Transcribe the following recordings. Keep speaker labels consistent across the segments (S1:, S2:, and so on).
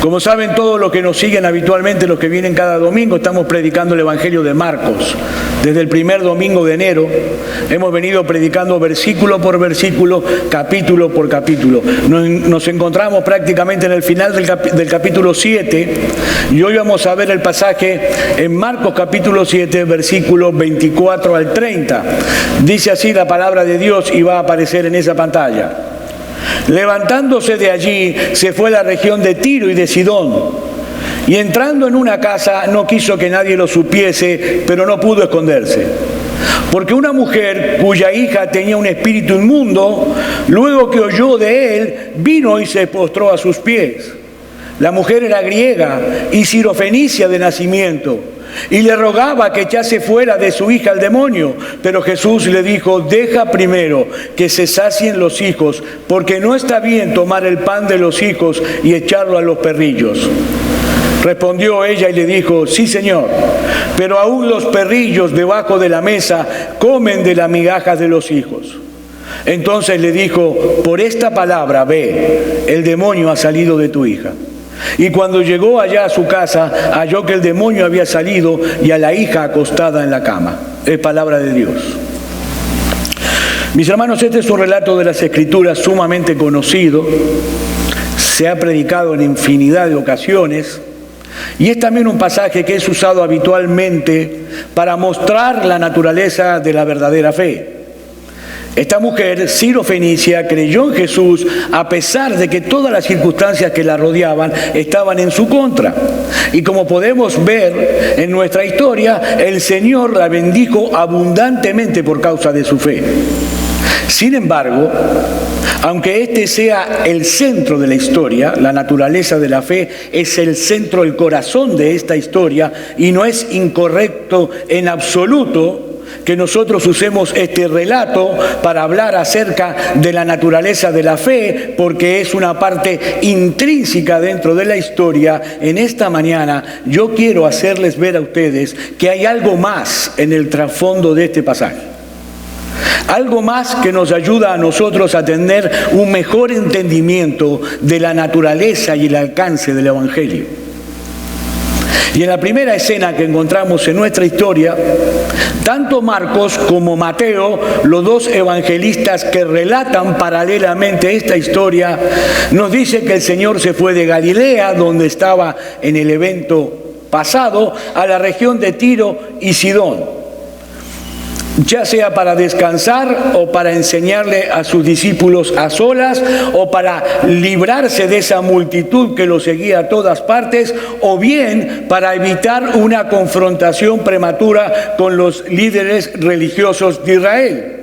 S1: Como saben todos los que nos siguen habitualmente, los que vienen cada domingo, estamos predicando el Evangelio de Marcos. Desde el primer domingo de enero hemos venido predicando versículo por versículo, capítulo por capítulo. Nos encontramos prácticamente en el final del capítulo 7 y hoy vamos a ver el pasaje en Marcos capítulo 7, versículos 24 al 30. Dice así la palabra de Dios y va a aparecer en esa pantalla. Levantándose de allí, se fue a la región de Tiro y de Sidón, y entrando en una casa no quiso que nadie lo supiese, pero no pudo esconderse. Porque una mujer cuya hija tenía un espíritu inmundo, luego que oyó de él, vino y se postró a sus pies. La mujer era griega y sirofenicia de nacimiento, y le rogaba que echase fuera de su hija el demonio. Pero Jesús le dijo: deja primero que se sacien los hijos, porque no está bien tomar el pan de los hijos y echarlo a los perrillos. Respondió ella y le dijo: sí, Señor, pero aún los perrillos debajo de la mesa comen de las migajas de los hijos. Entonces le dijo: por esta palabra, ve, el demonio ha salido de tu hija. Y cuando llegó allá a su casa, halló que el demonio había salido y a la hija acostada en la cama. Es palabra de Dios. Mis hermanos, este es un relato de las Escrituras sumamente conocido. Se ha predicado en infinidad de ocasiones. Y es también un pasaje que es usado habitualmente para mostrar la naturaleza de la verdadera fe. Esta mujer sirofenicia creyó en Jesús a pesar de que todas las circunstancias que la rodeaban estaban en su contra. Y como podemos ver en nuestra historia, el Señor la bendijo abundantemente por causa de su fe. Sin embargo, aunque este sea el centro de la historia, la naturaleza de la fe es el centro, el corazón de esta historia, y no es incorrecto en absoluto que nosotros usemos este relato para hablar acerca de la naturaleza de la fe, porque es una parte intrínseca dentro de la historia. En esta mañana yo quiero hacerles ver a ustedes que hay algo más en el trasfondo de este pasaje. Algo más que nos ayuda a nosotros a tener un mejor entendimiento de la naturaleza y el alcance del Evangelio. Y en la primera escena que encontramos en nuestra historia, tanto Marcos como Mateo, los dos evangelistas que relatan paralelamente esta historia, nos dice que el Señor se fue de Galilea, donde estaba en el evento pasado, a la región de Tiro y Sidón, ya sea para descansar o para enseñarle a sus discípulos a solas, o para librarse de esa multitud que lo seguía a todas partes, o bien para evitar una confrontación prematura con los líderes religiosos de Israel.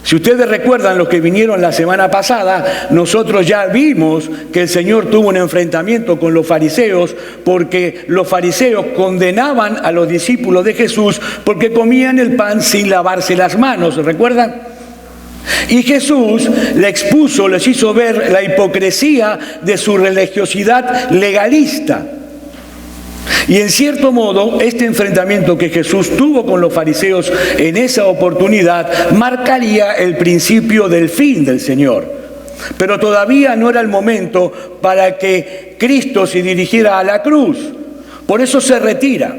S1: Si ustedes recuerdan los que vinieron la semana pasada, nosotros ya vimos que el Señor tuvo un enfrentamiento con los fariseos, porque los fariseos condenaban a los discípulos de Jesús porque comían el pan sin lavarse las manos, ¿recuerdan? Y Jesús le expuso, les hizo ver la hipocresía de su religiosidad legalista. Y en cierto modo, este enfrentamiento que Jesús tuvo con los fariseos en esa oportunidad marcaría el principio del fin del Señor. Pero todavía no era el momento para que Cristo se dirigiera a la cruz. Por eso se retira.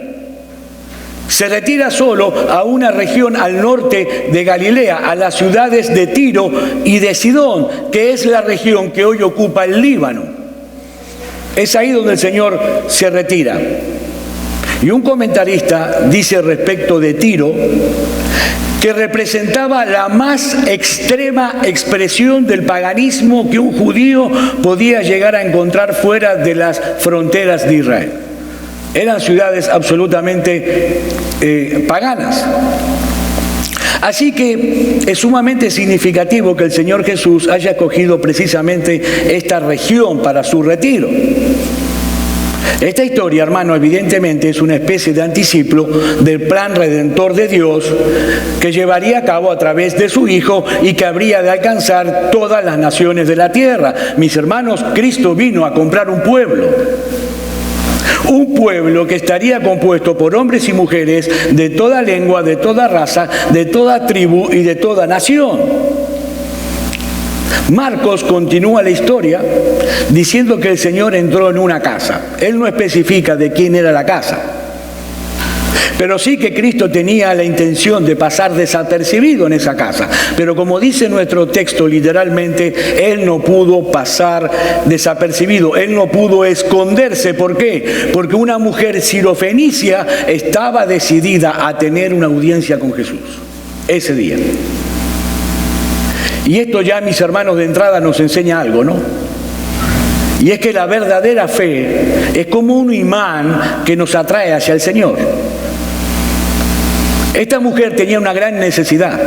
S1: Se retira solo a una región al norte de Galilea, a las ciudades de Tiro y de Sidón, que es la región que hoy ocupa el Líbano. Es ahí donde el Señor se retira. Y un comentarista dice respecto de Tiro que representaba la más extrema expresión del paganismo que un judío podía llegar a encontrar fuera de las fronteras de Israel. Eran ciudades absolutamente paganas. Así que es sumamente significativo que el Señor Jesús haya escogido precisamente esta región para su retiro. Esta historia, hermano, evidentemente es una especie de anticipo del plan redentor de Dios que llevaría a cabo a través de su Hijo y que habría de alcanzar todas las naciones de la tierra. Mis hermanos, Cristo vino a comprar un pueblo. Un pueblo que estaría compuesto por hombres y mujeres de toda lengua, de toda raza, de toda tribu y de toda nación. Marcos continúa la historia diciendo que el Señor entró en una casa. Él no especifica de quién era la casa, pero sí que Cristo tenía la intención de pasar desapercibido en esa casa. Pero como dice nuestro texto literalmente, Él no pudo pasar desapercibido, Él no pudo esconderse. ¿Por qué? Porque una mujer sirofenicia estaba decidida a tener una audiencia con Jesús ese día. Y esto ya, mis hermanos, de entrada nos enseña algo, ¿no? Y es que la verdadera fe es como un imán que nos atrae hacia el Señor. Esta mujer tenía una gran necesidad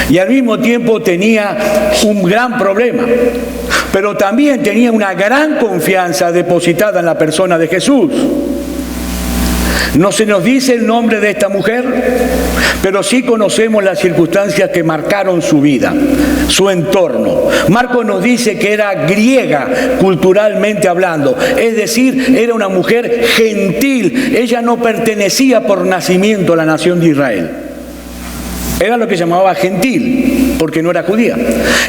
S1: y al mismo tiempo tenía un gran problema, pero también tenía una gran confianza depositada en la persona de Jesús. No se nos dice el nombre de esta mujer, pero sí conocemos las circunstancias que marcaron su vida, su entorno. Marcos nos dice que era griega culturalmente hablando, es decir, era una mujer gentil. Ella no pertenecía por nacimiento a la nación de Israel. Era lo que llamaba gentil, porque no era judía.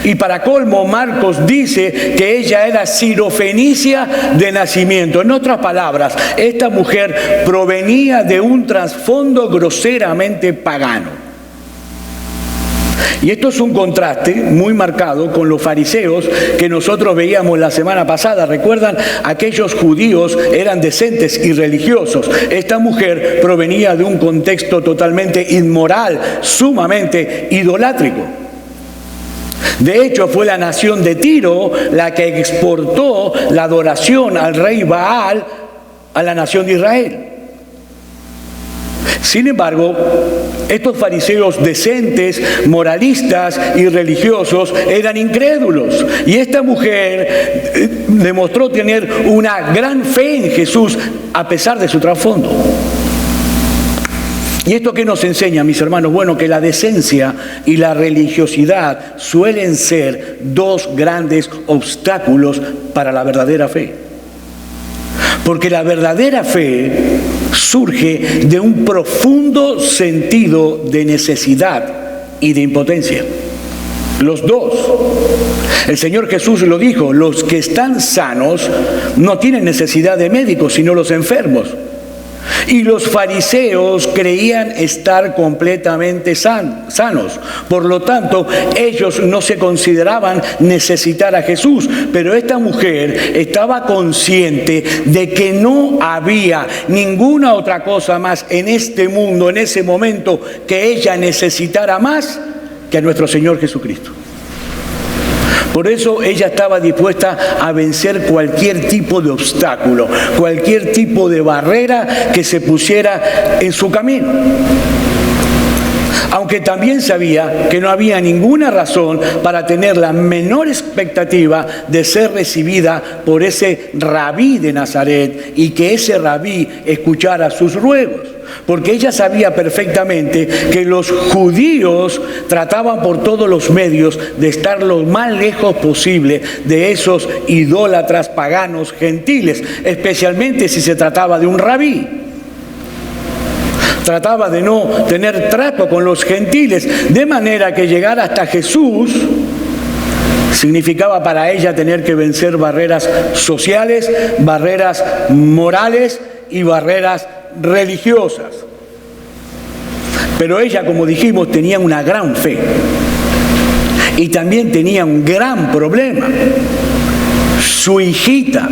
S1: Y para colmo, Marcos dice que ella era sirofenicia de nacimiento. En otras palabras, esta mujer provenía de un trasfondo groseramente pagano. Y esto es un contraste muy marcado con los fariseos que nosotros veíamos la semana pasada. ¿Recuerdan? Aquellos judíos eran decentes y religiosos. Esta mujer provenía de un contexto totalmente inmoral, sumamente idolátrico. De hecho, fue la nación de Tiro la que exportó la adoración al rey Baal a la nación de Israel. Sin embargo, estos fariseos decentes, moralistas y religiosos eran incrédulos. Y esta mujer demostró tener una gran fe en Jesús a pesar de su trasfondo. ¿Y esto qué nos enseña, mis hermanos? Bueno, que la decencia y la religiosidad suelen ser dos grandes obstáculos para la verdadera fe. Porque la verdadera fe surge de un profundo sentido de necesidad y de impotencia. Los dos. El Señor Jesús lo dijo: los que están sanos no tienen necesidad de médicos, sino los enfermos. Y los fariseos creían estar completamente sanos. Por lo tanto, ellos no se consideraban necesitar a Jesús. Pero esta mujer estaba consciente de que no había ninguna otra cosa más en este mundo, en ese momento, que ella necesitara más que a nuestro Señor Jesucristo. Por eso ella estaba dispuesta a vencer cualquier tipo de obstáculo, cualquier tipo de barrera que se pusiera en su camino. Aunque también sabía que no había ninguna razón para tener la menor expectativa de ser recibida por ese rabí de Nazaret y que ese rabí escuchara sus ruegos. Porque ella sabía perfectamente que los judíos trataban por todos los medios de estar lo más lejos posible de esos idólatras paganos gentiles, especialmente si se trataba de un rabí. Trataba de no tener trato con los gentiles, de manera que llegar hasta Jesús significaba para ella tener que vencer barreras sociales, barreras morales y barreras religiosas. Pero ella, como dijimos, tenía una gran fe y también tenía un gran problema. Su hijita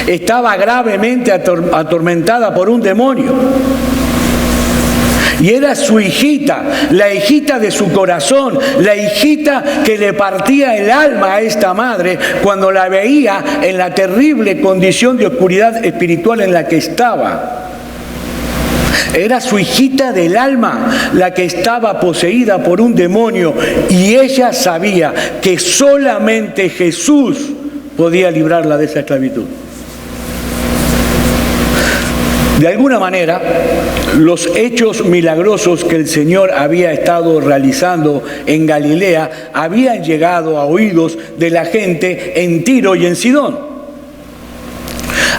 S1: estaba gravemente atormentada por un demonio. Y era su hijita, la hijita de su corazón, la hijita que le partía el alma a esta madre cuando la veía en la terrible condición de oscuridad espiritual en la que estaba. Era su hijita del alma la que estaba poseída por un demonio, y ella sabía que solamente Jesús podía librarla de esa esclavitud. De alguna manera, los hechos milagrosos que el Señor había estado realizando en Galilea habían llegado a oídos de la gente en Tiro y en Sidón.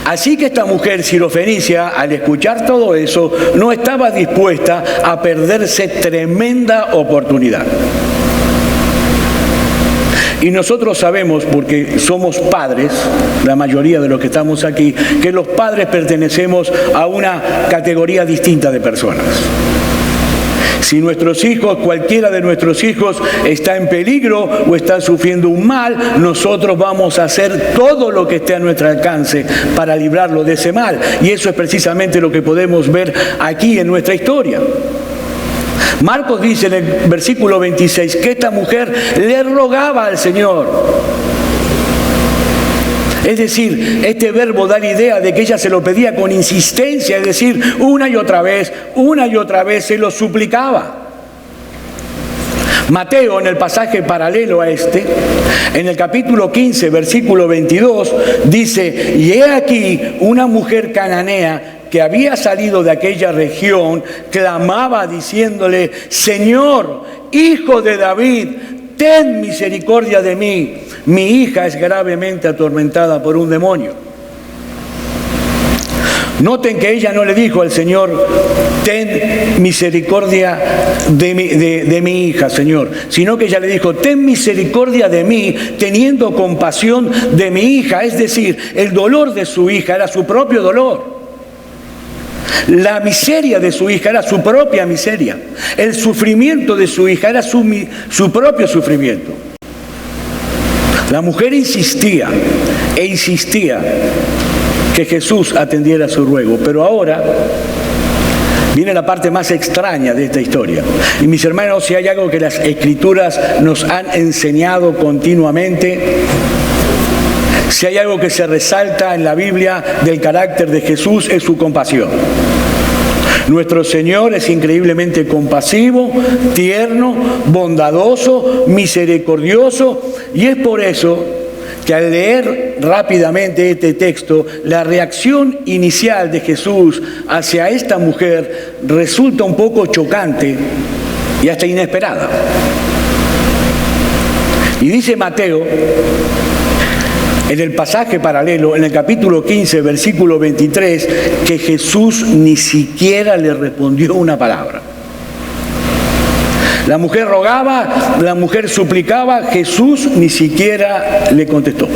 S1: Así que esta mujer sirofenicia, al escuchar todo eso, no estaba dispuesta a perderse tremenda oportunidad. Y nosotros sabemos, porque somos padres, la mayoría de los que estamos aquí, que los padres pertenecemos a una categoría distinta de personas. Si nuestros hijos, cualquiera de nuestros hijos está en peligro o está sufriendo un mal, nosotros vamos a hacer todo lo que esté a nuestro alcance para librarlo de ese mal. Y eso es precisamente lo que podemos ver aquí en nuestra historia. Marcos dice en el versículo 26 que esta mujer le rogaba al Señor. Es decir, este verbo da la idea de que ella se lo pedía con insistencia, es decir, una y otra vez se lo suplicaba. Mateo, en el pasaje paralelo a este, en el capítulo 15, versículo 22, dice: y he aquí una mujer cananea que había salido de aquella región, clamaba diciéndole: Señor, Hijo de David, ten misericordia de mí, mi hija es gravemente atormentada por un demonio. Noten que ella no le dijo al Señor: ten misericordia de mi hija, Señor, sino que ella le dijo: ten misericordia de mí, teniendo compasión de mi hija. Es decir, el dolor de su hija era su propio dolor. La miseria de su hija era su propia miseria. El sufrimiento de su hija era su propio sufrimiento. La mujer insistía e insistía que Jesús atendiera su ruego. Pero ahora viene la parte más extraña de esta historia. Y mis hermanos, si hay algo que las Escrituras nos han enseñado continuamente, si hay algo que se resalta en la Biblia del carácter de Jesús, es su compasión. Nuestro Señor es increíblemente compasivo, tierno, bondadoso, misericordioso, y es por eso que al leer rápidamente este texto, la reacción inicial de Jesús hacia esta mujer resulta un poco chocante y hasta inesperada. Y dice Mateo, en el pasaje paralelo, en el capítulo 15, versículo 23, que Jesús ni siquiera le respondió una palabra. La mujer rogaba, la mujer suplicaba, Jesús ni siquiera le contestó.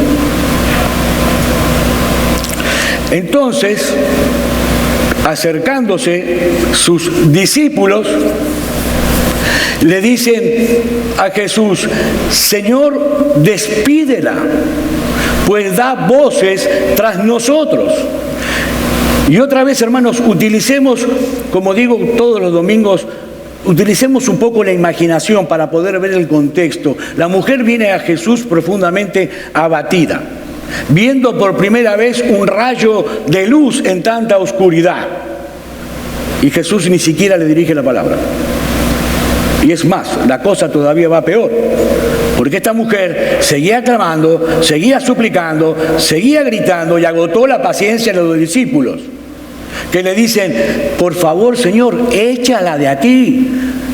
S1: Entonces, acercándose sus discípulos, le dicen a Jesús: Señor, despídela, pues da voces tras nosotros. Y otra vez, hermanos, utilicemos, como digo todos los domingos, utilicemos un poco la imaginación para poder ver el contexto. La mujer viene a Jesús profundamente abatida, viendo por primera vez un rayo de luz en tanta oscuridad. Y Jesús ni siquiera le dirige la palabra. Y es más, la cosa todavía va peor, porque esta mujer seguía clamando, seguía suplicando, seguía gritando y agotó la paciencia de los discípulos, que le dicen: por favor, Señor, échala de aquí,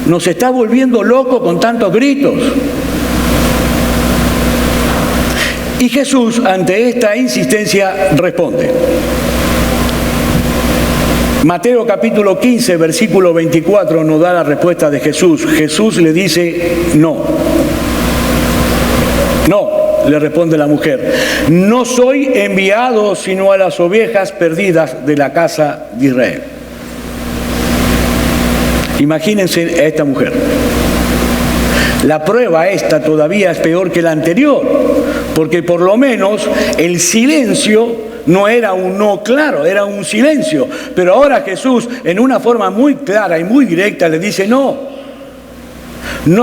S1: nos está volviendo loco con tantos gritos. Y Jesús, ante esta insistencia, responde. Mateo capítulo 15, versículo 24 nos da la respuesta de Jesús. Jesús le dice: no. No, le responde la mujer, no soy enviado sino a las ovejas perdidas de la casa de Israel. Imagínense a esta mujer. La prueba esta todavía es peor que la anterior, porque por lo menos el silencio no era un no claro, era un silencio. Pero ahora Jesús, en una forma muy clara y muy directa, le dice: no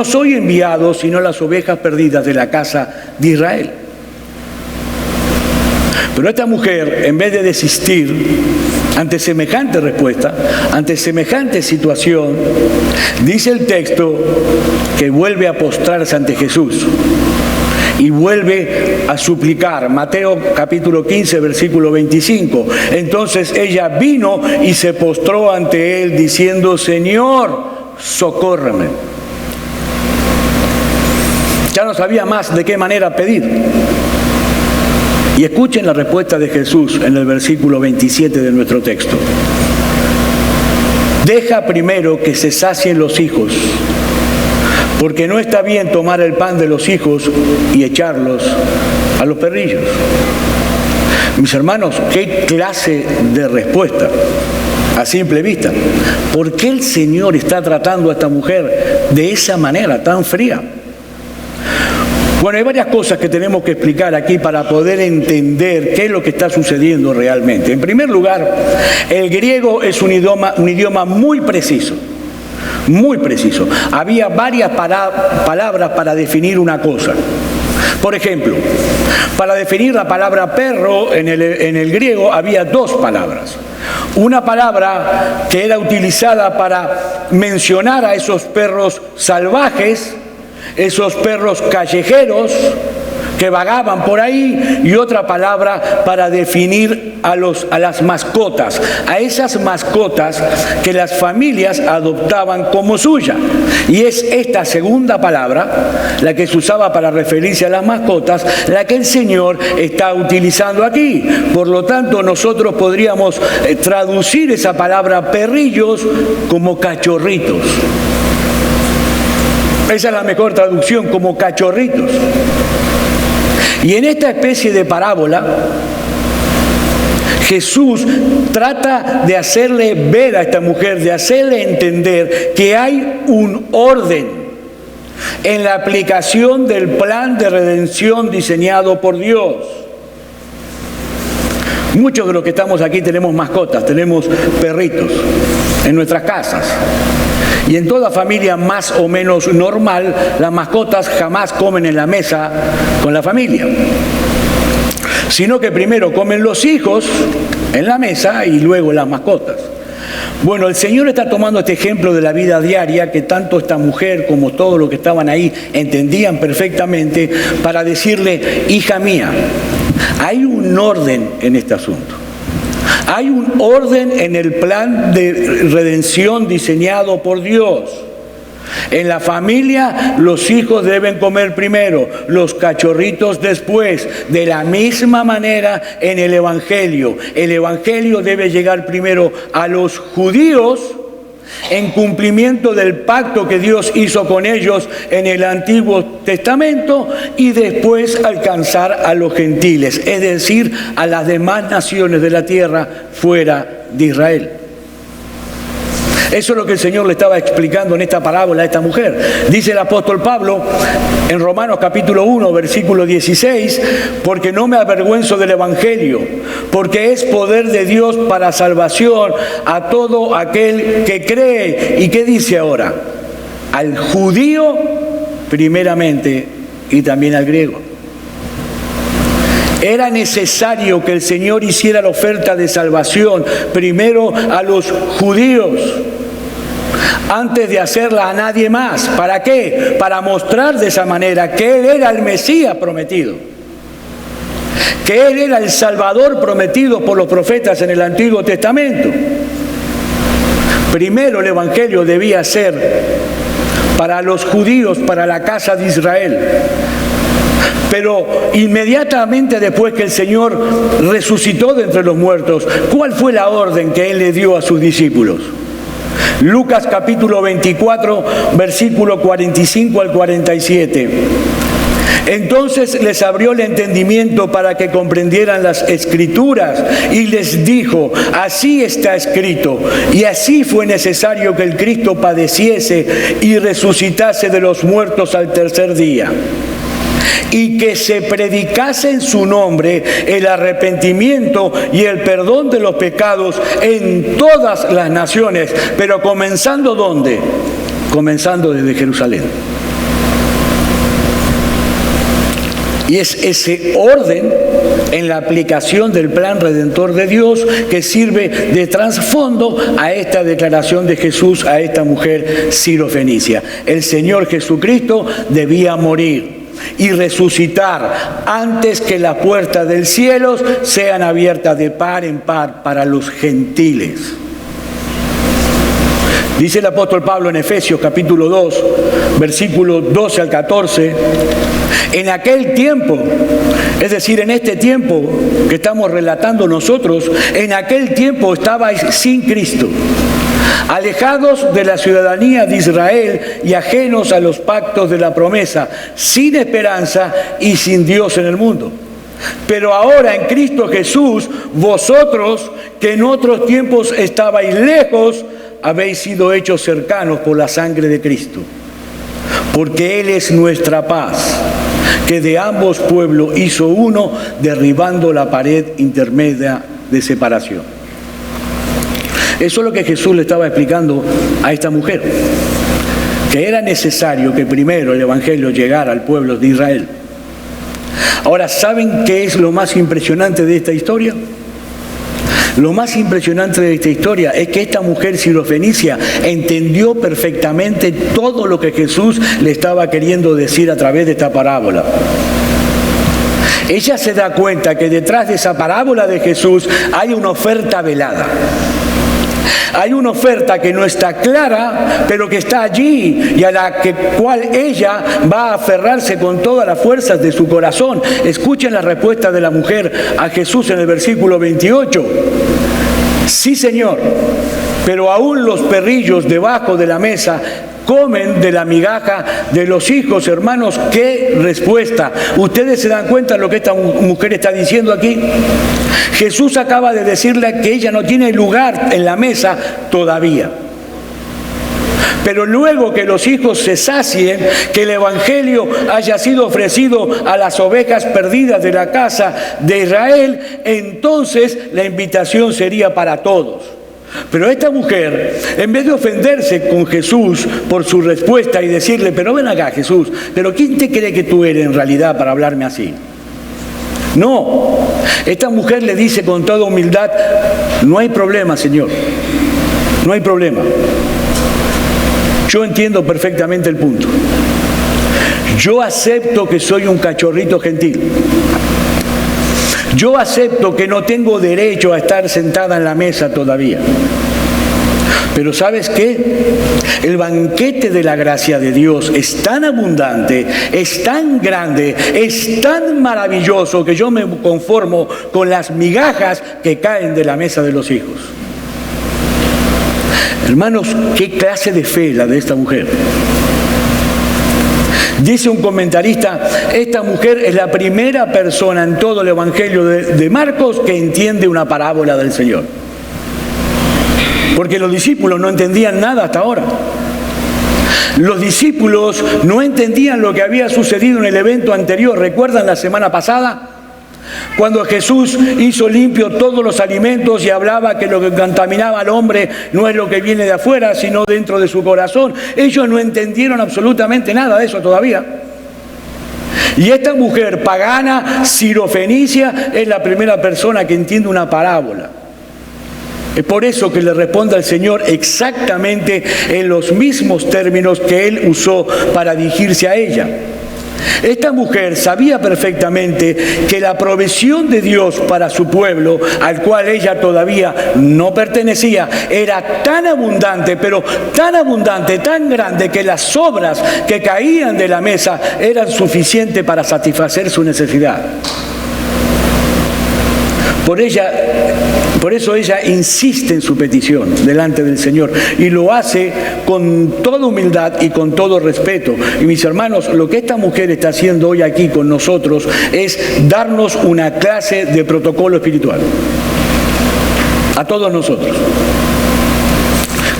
S1: soy enviado sino las ovejas perdidas de la casa de Israel. Pero esta mujer, en vez de desistir ante semejante respuesta, ante semejante situación, dice el texto que vuelve a postrarse ante Jesús y vuelve a suplicar. Mateo capítulo 15, versículo 25. Entonces ella vino y se postró ante él diciendo: Señor, socórreme. Ya no sabía más de qué manera pedir. Y escuchen la respuesta de Jesús en el versículo 27 de nuestro texto. Deja primero que se sacien los hijos, porque no está bien tomar el pan de los hijos y echarlos a los perrillos. Mis hermanos, ¿qué clase de respuesta a simple vista? ¿Por qué el Señor está tratando a esta mujer de esa manera tan fría? Bueno, hay varias cosas que tenemos que explicar aquí para poder entender qué es lo que está sucediendo realmente. En primer lugar, el griego es un idioma muy preciso. Muy preciso. Había varias palabras para definir una cosa. Por ejemplo, para definir la palabra perro en el griego había dos palabras. Una palabra que era utilizada para mencionar a esos perros salvajes, esos perros callejeros que vagaban por ahí, y otra palabra para definir a las mascotas, a esas mascotas que las familias adoptaban como suya. Y es esta segunda palabra, la que se usaba para referirse a las mascotas, la que el Señor está utilizando aquí. Por lo tanto, nosotros podríamos traducir esa palabra perrillos como cachorritos. Esa es la mejor traducción, como cachorritos. Y en esta especie de parábola, Jesús trata de hacerle ver a esta mujer, de hacerle entender que hay un orden en la aplicación del plan de redención diseñado por Dios. Muchos de los que estamos aquí tenemos mascotas, tenemos perritos en nuestras casas. Y en toda familia más o menos normal, las mascotas jamás comen en la mesa con la familia, sino que primero comen los hijos en la mesa y luego las mascotas. Bueno, el Señor está tomando este ejemplo de la vida diaria que tanto esta mujer como todos los que estaban ahí entendían perfectamente, para decirle: hija mía, hay un orden en este asunto. Hay un orden en el plan de redención diseñado por Dios. En la familia, los hijos deben comer primero, los cachorritos después. De la misma manera, en el Evangelio debe llegar primero a los judíos, en cumplimiento del pacto que Dios hizo con ellos en el Antiguo Testamento, y después alcanzar a los gentiles, es decir, a las demás naciones de la tierra fuera de Israel. Eso es lo que el Señor le estaba explicando en esta parábola a esta mujer. Dice el apóstol Pablo en Romanos capítulo 1, versículo 16, porque no me avergüenzo del Evangelio, porque es poder de Dios para salvación a todo aquel que cree. ¿Y qué dice ahora? Al judío primeramente y también al griego. Era necesario que el Señor hiciera la oferta de salvación primero a los judíos, antes de hacerla a nadie más. ¿Para qué? Para mostrar de esa manera que Él era el Mesías prometido, que Él era el Salvador prometido por los profetas en el Antiguo Testamento. Primero el Evangelio debía ser para los judíos, para la casa de Israel. Pero inmediatamente después que el Señor resucitó de entre los muertos, ¿cuál fue la orden que Él le dio a sus discípulos? Lucas capítulo 24, versículo 45 al 47. Entonces les abrió el entendimiento para que comprendieran las Escrituras y les dijo: así está escrito, y así fue necesario que el Cristo padeciese y resucitase de los muertos al tercer día, y que se predicase en su nombre el arrepentimiento y el perdón de los pecados en todas las naciones. Pero comenzando ¿dónde? Comenzando desde Jerusalén. Y es ese orden en la aplicación del plan redentor de Dios que sirve de trasfondo a esta declaración de Jesús a esta mujer sirofenicia. El Señor Jesucristo debía morir y resucitar antes que las puertas del cielo sean abiertas de par en par para los gentiles. Dice el apóstol Pablo en Efesios capítulo 2, versículos 12 al 14, en aquel tiempo, es decir, en este tiempo que estamos relatando nosotros, en aquel tiempo estabais sin Cristo, alejados de la ciudadanía de Israel y ajenos a los pactos de la promesa, sin esperanza y sin Dios en el mundo. Pero ahora en Cristo Jesús, vosotros que en otros tiempos estabais lejos, habéis sido hechos cercanos por la sangre de Cristo. Porque Él es nuestra paz, que de ambos pueblos hizo uno, derribando la pared intermedia de separación. Eso es lo que Jesús le estaba explicando a esta mujer, que era necesario que primero el Evangelio llegara al pueblo de Israel. Ahora, ¿saben qué es lo más impresionante de esta historia? Lo más impresionante de esta historia es que esta mujer sirofenicia entendió perfectamente todo lo que Jesús le estaba queriendo decir a través de esta parábola. Ella se da cuenta que detrás de esa parábola de Jesús hay una oferta velada. Hay una oferta que no está clara, pero que está allí y a la cual ella va a aferrarse con todas las fuerzas de su corazón. Escuchen la respuesta de la mujer a Jesús en el versículo 28. Sí, Señor, pero aún los perrillos debajo de la mesa comen de la migaja de los hijos. Hermanos, ¿qué respuesta? ¿Ustedes se dan cuenta de lo que esta mujer está diciendo aquí? Jesús acaba de decirle que ella no tiene lugar en la mesa todavía. Pero luego que los hijos se sacien, que el Evangelio haya sido ofrecido a las ovejas perdidas de la casa de Israel, entonces la invitación sería para todos. Pero esta mujer, en vez de ofenderse con Jesús por su respuesta y decirle, pero ven acá Jesús, pero ¿quién te cree que tú eres en realidad para hablarme así? No, esta mujer le dice con toda humildad, no hay problema, Señor, no hay problema. Yo entiendo perfectamente el punto. Yo acepto que soy un cachorrito gentil. Yo acepto que no tengo derecho a estar sentada en la mesa todavía. Pero ¿sabes qué? El banquete de la gracia de Dios es tan abundante, es tan grande, es tan maravilloso que yo me conformo con las migajas que caen de la mesa de los hijos. Hermanos, ¿qué clase de fe la de esta mujer? Dice un comentarista, esta mujer es la primera persona en todo el Evangelio de Marcos que entiende una parábola del Señor. Porque los discípulos no entendían nada hasta ahora. Los discípulos no entendían lo que había sucedido en el evento anterior. ¿Recuerdan la semana pasada? Cuando Jesús hizo limpio todos los alimentos y hablaba que lo que contaminaba al hombre no es lo que viene de afuera, sino dentro de su corazón. Ellos no entendieron absolutamente nada de eso todavía. Y esta mujer pagana, sirofenicia, es la primera persona que entiende una parábola. Es por eso que le responde al Señor exactamente en los mismos términos que Él usó para dirigirse a ella. Esta mujer sabía perfectamente que la provisión de Dios para su pueblo, al cual ella todavía no pertenecía, era tan abundante, pero tan abundante, tan grande, que las sobras que caían de la mesa eran suficientes para satisfacer su necesidad. Por eso ella insiste en su petición delante del Señor y lo hace con toda humildad y con todo respeto. Y mis hermanos, lo que esta mujer está haciendo hoy aquí con nosotros es darnos una clase de protocolo espiritual a todos nosotros.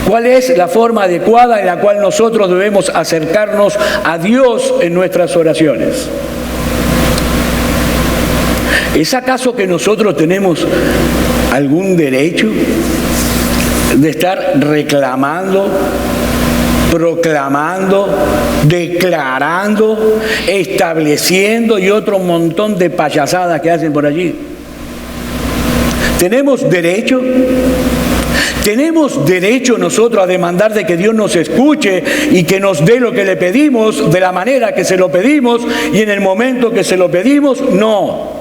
S1: ¿Cuál es la forma adecuada en la cual nosotros debemos acercarnos a Dios en nuestras oraciones? ¿Es acaso que nosotros tenemos algún derecho de estar reclamando, proclamando, declarando, estableciendo y otro montón de payasadas que hacen por allí? ¿Tenemos derecho? ¿Tenemos derecho nosotros a demandar de que Dios nos escuche y que nos dé lo que le pedimos de la manera que se lo pedimos y en el momento que se lo pedimos? No.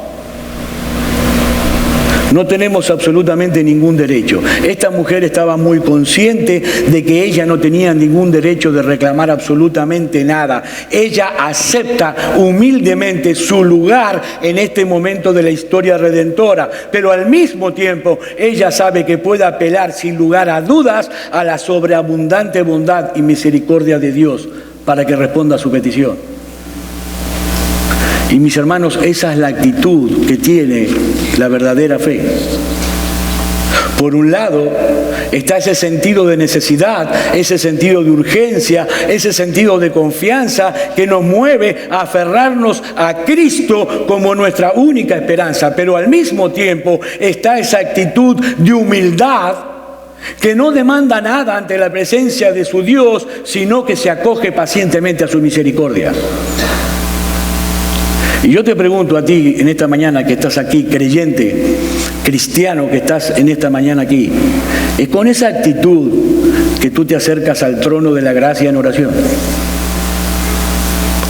S1: No tenemos absolutamente ningún derecho. Esta mujer estaba muy consciente de que ella no tenía ningún derecho de reclamar absolutamente nada. Ella acepta humildemente su lugar en este momento de la historia redentora, pero al mismo tiempo ella sabe que puede apelar sin lugar a dudas a la sobreabundante bondad y misericordia de Dios para que responda a su petición. Y mis hermanos, esa es la actitud que tiene la verdadera fe. Por un lado, está ese sentido de necesidad, ese sentido de urgencia, ese sentido de confianza que nos mueve a aferrarnos a Cristo como nuestra única esperanza. Pero al mismo tiempo está esa actitud de humildad que no demanda nada ante la presencia de su Dios, sino que se acoge pacientemente a su misericordia. Y yo te pregunto a ti en esta mañana que estás aquí, creyente, cristiano que estás en esta mañana aquí, ¿es con esa actitud que tú te acercas al trono de la gracia en oración?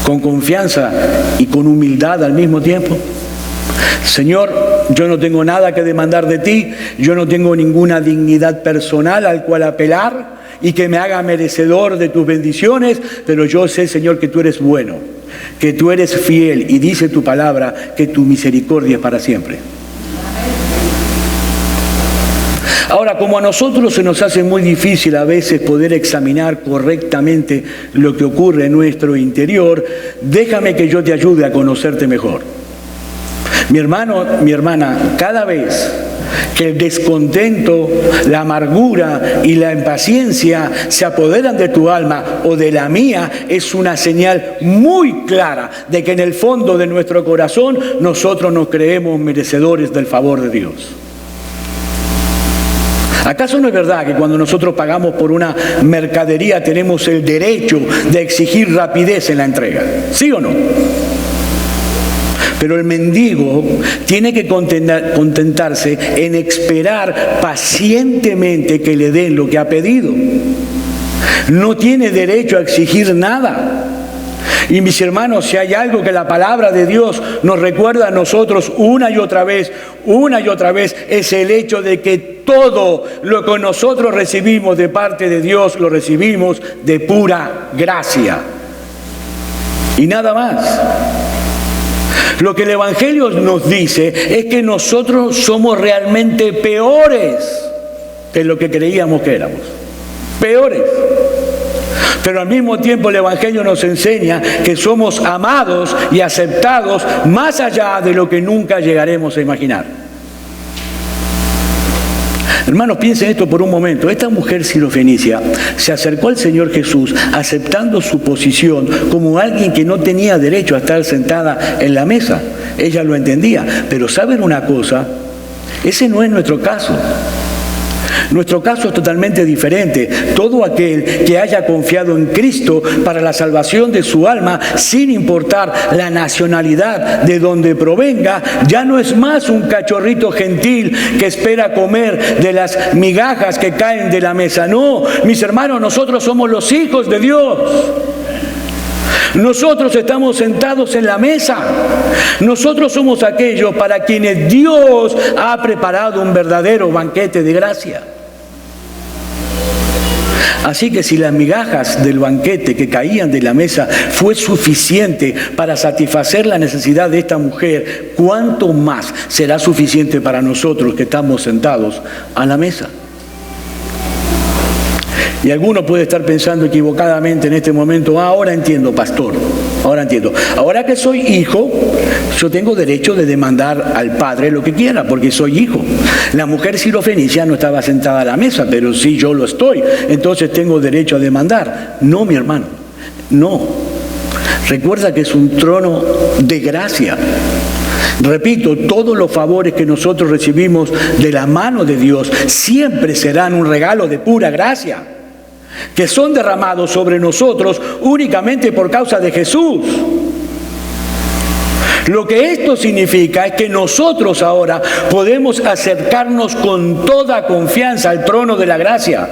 S1: ¿Con confianza y con humildad al mismo tiempo? Señor, yo no tengo nada que demandar de ti, yo no tengo ninguna dignidad personal al cual apelar y que me haga merecedor de tus bendiciones, pero yo sé, Señor, que tú eres bueno, que tú eres fiel y dice tu palabra que tu misericordia es para siempre. Ahora, como a nosotros se nos hace muy difícil a veces poder examinar correctamente lo que ocurre en nuestro interior, déjame que yo te ayude a conocerte mejor. Mi hermano, mi hermana, cada vez que el descontento, la amargura y la impaciencia se apoderan de tu alma o de la mía, es una señal muy clara de que en el fondo de nuestro corazón nosotros nos creemos merecedores del favor de Dios. ¿Acaso no es verdad que cuando nosotros pagamos por una mercadería tenemos el derecho de exigir rapidez en la entrega? ¿Sí o no? Pero el mendigo tiene que contentarse en esperar pacientemente que le den lo que ha pedido. No tiene derecho a exigir nada. Y mis hermanos, si hay algo que la palabra de Dios nos recuerda a nosotros una y otra vez, es el hecho de que todo lo que nosotros recibimos de parte de Dios lo recibimos de pura gracia. Y nada más. Lo que el Evangelio nos dice es que nosotros somos realmente peores que lo que creíamos que éramos. Peores. Pero al mismo tiempo el Evangelio nos enseña que somos amados y aceptados más allá de lo que nunca llegaremos a imaginar. Hermanos, piensen esto por un momento. Esta mujer sirofenicia se acercó al Señor Jesús aceptando su posición como alguien que no tenía derecho a estar sentada en la mesa. Ella lo entendía. Pero ¿saben una cosa? Ese no es nuestro caso. Nuestro caso es totalmente diferente. Todo aquel que haya confiado en Cristo para la salvación de su alma, sin importar la nacionalidad de donde provenga, ya no es más un cachorrito gentil que espera comer de las migajas que caen de la mesa. No, mis hermanos, nosotros somos los hijos de Dios. Nosotros estamos sentados en la mesa. Nosotros somos aquellos para quienes Dios ha preparado un verdadero banquete de gracia. Así que si las migajas del banquete que caían de la mesa fue suficiente para satisfacer la necesidad de esta mujer, ¿cuánto más será suficiente para nosotros que estamos sentados a la mesa? Y alguno puede estar pensando equivocadamente en este momento: ahora entiendo, pastor, ahora entiendo. Ahora que soy hijo, yo tengo derecho de demandar al padre lo que quiera, porque soy hijo. La mujer sirofenicia no estaba sentada a la mesa, pero sí yo lo estoy, entonces tengo derecho a demandar. No, mi hermano, no. Recuerda que es un trono de gracia. Repito, todos los favores que nosotros recibimos de la mano de Dios siempre serán un regalo de pura gracia, que son derramados sobre nosotros únicamente por causa de Jesús. Lo que esto significa es que nosotros ahora podemos acercarnos con toda confianza al trono de la gracia,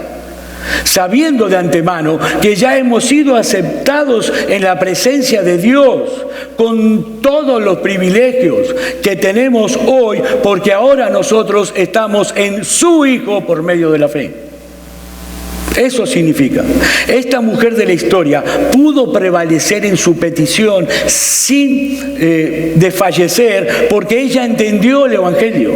S1: sabiendo de antemano que ya hemos sido aceptados en la presencia de Dios con todos los privilegios que tenemos hoy, porque ahora nosotros estamos en su Hijo por medio de la fe. Eso significa, esta mujer de la historia pudo prevalecer en su petición sin desfallecer, porque ella entendió el Evangelio.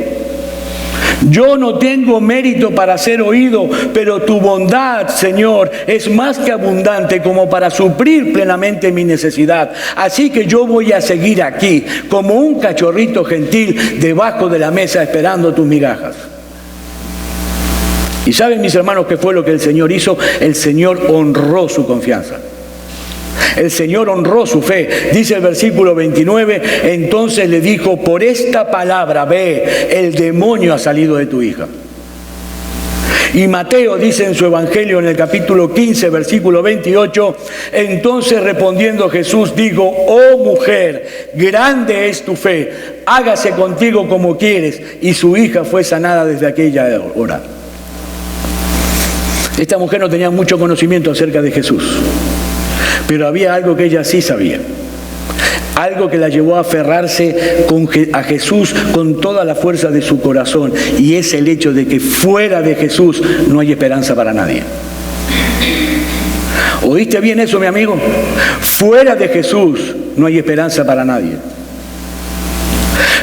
S1: Yo no tengo mérito para ser oído, pero tu bondad, Señor, es más que abundante como para suplir plenamente mi necesidad. Así que yo voy a seguir aquí, como un cachorrito gentil, debajo de la mesa, esperando tus migajas. ¿Y saben, mis hermanos, qué fue lo que el Señor hizo? El Señor honró su confianza. El Señor honró su fe. Dice el versículo 29, entonces le dijo, por esta palabra, ve, el demonio ha salido de tu hija. Y Mateo dice en su Evangelio en el capítulo 15, versículo 28, entonces respondiendo Jesús dijo, oh mujer, grande es tu fe, hágase contigo como quieres. Y su hija fue sanada desde aquella hora. Esta mujer no tenía mucho conocimiento acerca de Jesús, pero había algo que ella sí sabía. Algo que la llevó a aferrarse a Jesús con toda la fuerza de su corazón. Y es el hecho de que fuera de Jesús no hay esperanza para nadie. ¿Oíste bien eso, mi amigo? Fuera de Jesús no hay esperanza para nadie.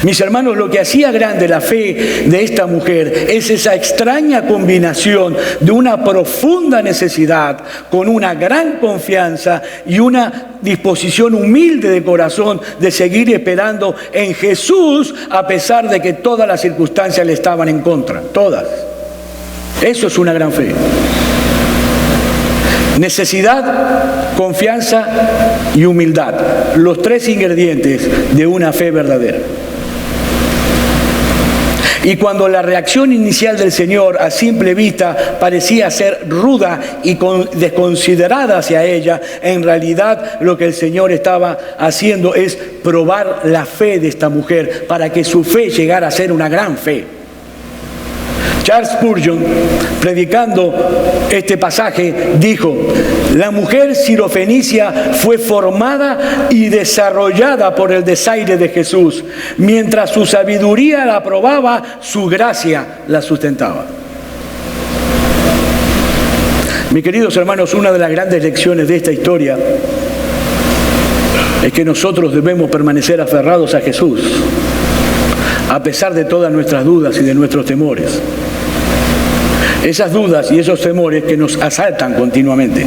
S1: Mis hermanos, lo que hacía grande la fe de esta mujer es esa extraña combinación de una profunda necesidad con una gran confianza y una disposición humilde de corazón de seguir esperando en Jesús a pesar de que todas las circunstancias le estaban en contra, todas. Eso es una gran fe. Necesidad, confianza y humildad, los tres ingredientes de una fe verdadera. Y cuando la reacción inicial del Señor a simple vista parecía ser ruda y desconsiderada hacia ella, en realidad lo que el Señor estaba haciendo es probar la fe de esta mujer para que su fe llegara a ser una gran fe. Charles Spurgeon, predicando este pasaje, dijo, la mujer sirofenicia fue formada y desarrollada por el desaire de Jesús. Mientras su sabiduría la probaba, su gracia la sustentaba. Mis queridos hermanos, una de las grandes lecciones de esta historia es que nosotros debemos permanecer aferrados a Jesús, a pesar de todas nuestras dudas y de nuestros temores. Esas dudas y esos temores que nos asaltan continuamente.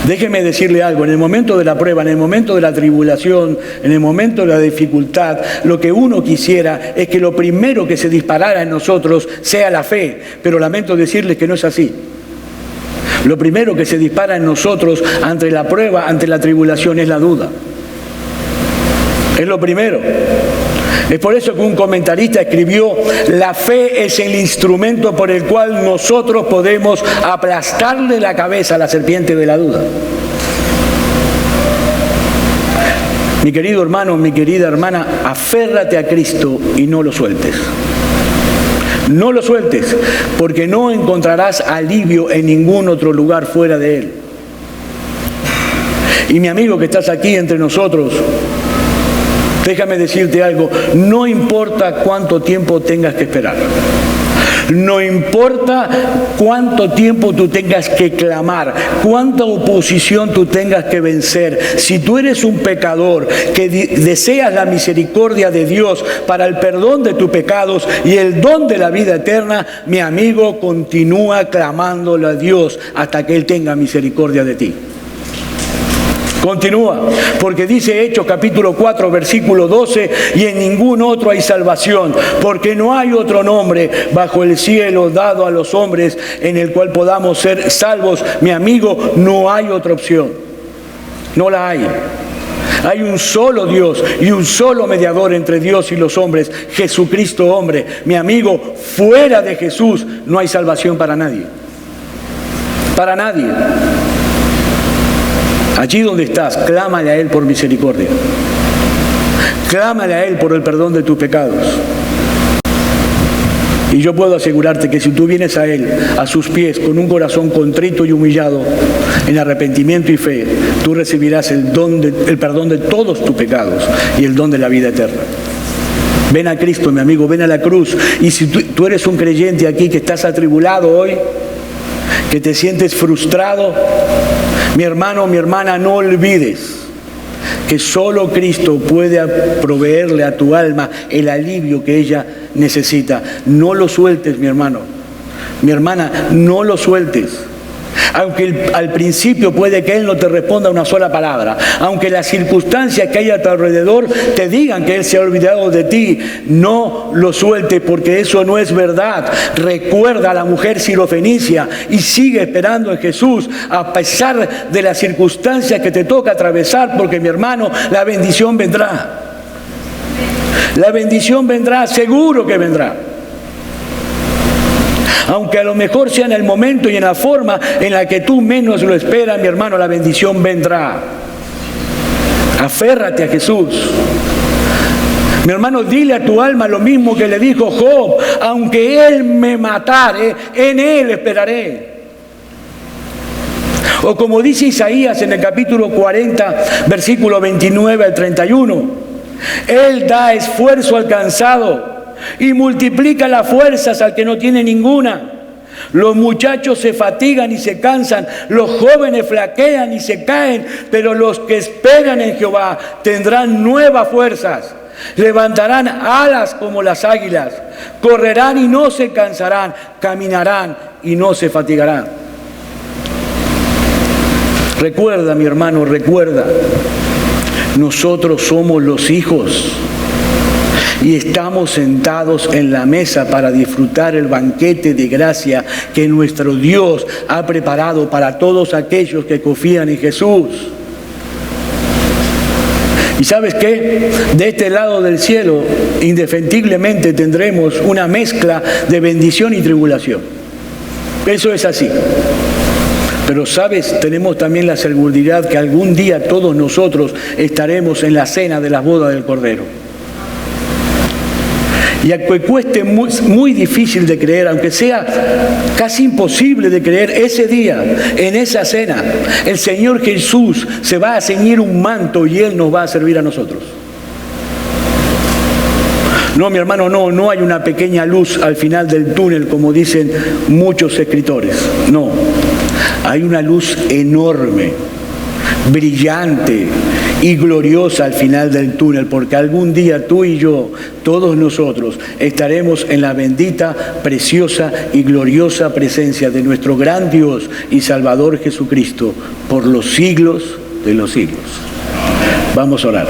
S1: Déjeme decirle algo, en el momento de la prueba, en el momento de la tribulación, en el momento de la dificultad, lo que uno quisiera es que lo primero que se disparara en nosotros sea la fe, pero lamento decirles que no es así. Lo primero que se dispara en nosotros ante la prueba, ante la tribulación, es la duda. Es lo primero. Es por eso que un comentarista escribió, la fe es el instrumento por el cual nosotros podemos aplastarle la cabeza a la serpiente de la duda. Mi querido hermano, mi querida hermana, aférrate a Cristo y no lo sueltes. No lo sueltes, porque no encontrarás alivio en ningún otro lugar fuera de Él. Y mi amigo que estás aquí entre nosotros, déjame decirte algo, no importa cuánto tiempo tengas que esperar. No importa cuánto tiempo tú tengas que clamar, cuánta oposición tú tengas que vencer. Si tú eres un pecador que deseas la misericordia de Dios para el perdón de tus pecados y el don de la vida eterna, mi amigo, continúa clamándole a Dios hasta que Él tenga misericordia de ti. Continúa, porque dice Hechos capítulo 4, versículo 12, y en ningún otro hay salvación, porque no hay otro nombre bajo el cielo dado a los hombres en el cual podamos ser salvos. Mi amigo, no hay otra opción, no la hay. Hay un solo Dios y un solo mediador entre Dios y los hombres, Jesucristo hombre. Mi amigo, fuera de Jesús no hay salvación para nadie. Para nadie. Allí donde estás, clámale a Él por misericordia. Clámale a Él por el perdón de tus pecados. Y yo puedo asegurarte que si tú vienes a Él, a sus pies, con un corazón contrito y humillado, en arrepentimiento y fe, tú recibirás el perdón de todos tus pecados y el don de la vida eterna. Ven a Cristo, mi amigo, ven a la cruz. Y si tú eres un creyente aquí que estás atribulado hoy, que te sientes frustrado, mi hermano, mi hermana, no olvides que solo Cristo puede proveerle a tu alma el alivio que ella necesita. No lo sueltes, mi hermano, mi hermana, no lo sueltes. Aunque al principio puede que Él no te responda una sola palabra, aunque las circunstancias que hay a tu alrededor te digan que Él se ha olvidado de ti, no lo sueltes, porque eso no es verdad. Recuerda a la mujer sirofenicia y sigue esperando en Jesús a pesar de las circunstancias que te toca atravesar, porque, mi hermano, la bendición vendrá. La bendición vendrá, seguro que vendrá. Aunque a lo mejor sea en el momento y en la forma en la que tú menos lo esperas, mi hermano, la bendición vendrá. Aférrate a Jesús. Mi hermano, dile a tu alma lo mismo que le dijo Job: aunque Él me matare, en Él esperaré. O como dice Isaías en el capítulo 40, versículo 29 al 31, Él da esfuerzo al cansado y multiplica las fuerzas al que no tiene ninguna. Los muchachos se fatigan y se cansan, los jóvenes flaquean y se caen, pero los que esperan en Jehová tendrán nuevas fuerzas. Levantarán alas como las águilas, correrán y no se cansarán, caminarán y no se fatigarán. Recuerda, mi hermano, recuerda, nosotros somos los hijos y estamos sentados en la mesa para disfrutar el banquete de gracia que nuestro Dios ha preparado para todos aquellos que confían en Jesús. ¿Y sabes qué? De este lado del cielo, indefectiblemente tendremos una mezcla de bendición y tribulación. Eso es así. Pero, ¿sabes? Tenemos también la seguridad que algún día todos nosotros estaremos en la cena de las bodas del Cordero. Y aunque cueste muy difícil de creer, aunque sea casi imposible de creer, ese día, en esa cena, el Señor Jesús se va a ceñir un manto y Él nos va a servir a nosotros. No, mi hermano, no hay una pequeña luz al final del túnel, como dicen muchos escritores. No, hay una luz enorme, brillante y gloriosa al final del túnel, porque algún día tú y yo, todos nosotros, estaremos en la bendita, preciosa y gloriosa presencia de nuestro gran Dios y Salvador Jesucristo por los siglos de los siglos. Vamos a orar.